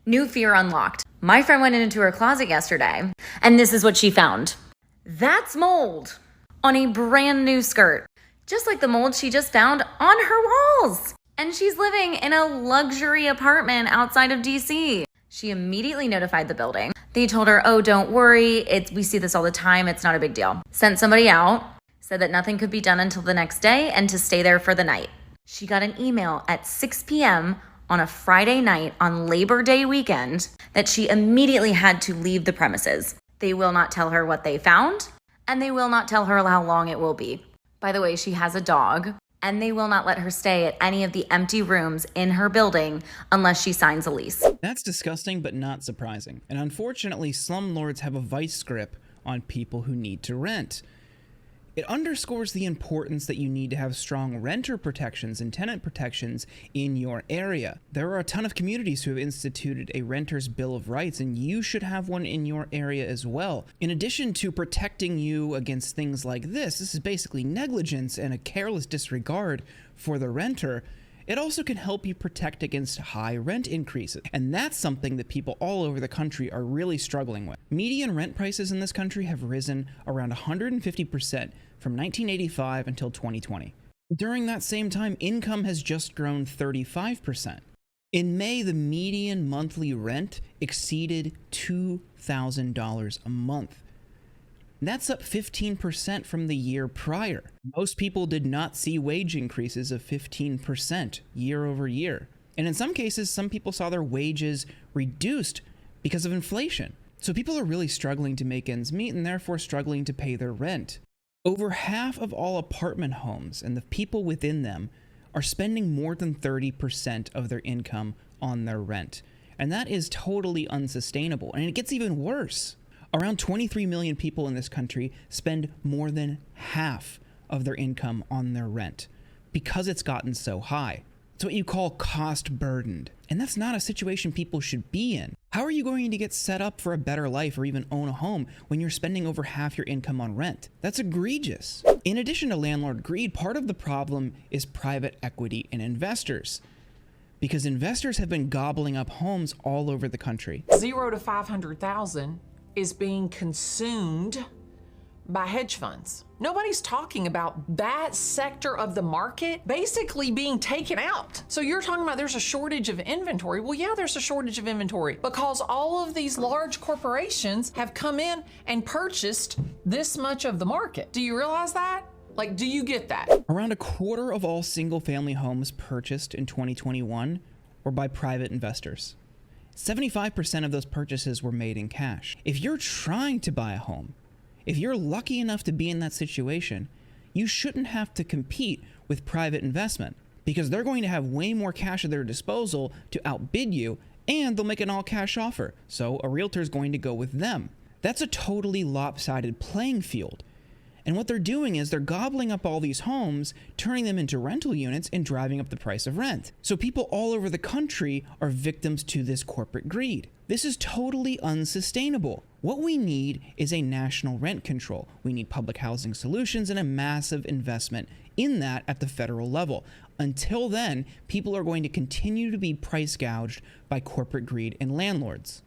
New fear unlocked. My friend went into her closet yesterday, and this is what she found. That's mold on a brand new skirt, just like the mold she just found on her walls. And she's living in a luxury apartment outside of DC. She immediately notified the building. They told her, oh, don't worry. We see this all the time. It's not a big deal. Sent somebody out, said that nothing could be done until the next day and to stay there for the night. She got an email at 6 p.m. on a Friday night on Labor Day weekend that she immediately had to leave the premises. They will not tell her what they found, and they will not tell her how long it will be. By the way, she has a dog, and they will not let her stay at any of the empty rooms in her building unless she signs a lease. That's disgusting, but not surprising. And unfortunately, slumlords have a vice grip on people who need to rent. It underscores the importance that you need to have strong renter protections and tenant protections in your area. There are a ton of communities who have instituted a renter's bill of rights, and you should have one in your area as well. In addition to protecting you against things like this is basically negligence and a careless disregard for the renter. It also can help you protect against high rent increases. And that's something that people all over the country are really struggling with. Median rent prices in this country have risen around 150% from 1985 until 2020. During that same time, income has just grown 35%. In May, the median monthly rent exceeded $2,000 a month. That's up 15% from the year prior. Most people did not see wage increases of 15% year over year. And in some cases, some people saw their wages reduced because of inflation. So people are really struggling to make ends meet and therefore struggling to pay their rent. Over half of all apartment homes and the people within them are spending more than 30% of their income on their rent. And that is totally unsustainable. And it gets even worse. Around 23 million people in this country spend more than half of their income on their rent because it's gotten so high. It's what you call cost burdened. And that's not a situation people should be in. How are you going to get set up for a better life or even own a home when you're spending over half your income on rent? That's egregious. In addition to landlord greed, part of the problem is private equity and investors. Because investors have been gobbling up homes all over the country. 0 to 500,000 is being consumed by hedge funds. Nobody's talking about that sector of the market basically being taken out. So you're talking about there's a shortage of inventory. Well, yeah, there's a shortage of inventory because all of these large corporations have come in and purchased this much of the market. Do you realize that? Like, do you get that? Around a quarter of all single-family homes purchased in 2021 were by private investors. 75% of those purchases were made in cash. If you're trying to buy a home, if you're lucky enough to be in that situation, you shouldn't have to compete with private investment because they're going to have way more cash at their disposal to outbid you, and they'll make an all-cash offer. So a realtor is going to go with them. That's a totally lopsided playing field. And what they're doing is they're gobbling up all these homes, turning them into rental units and driving up the price of rent. So people all over the country are victims to this corporate greed. This is totally unsustainable. What we need is a national rent control. We need public housing solutions and a massive investment in that at the federal level. Until then, people are going to continue to be price gouged by corporate greed and landlords.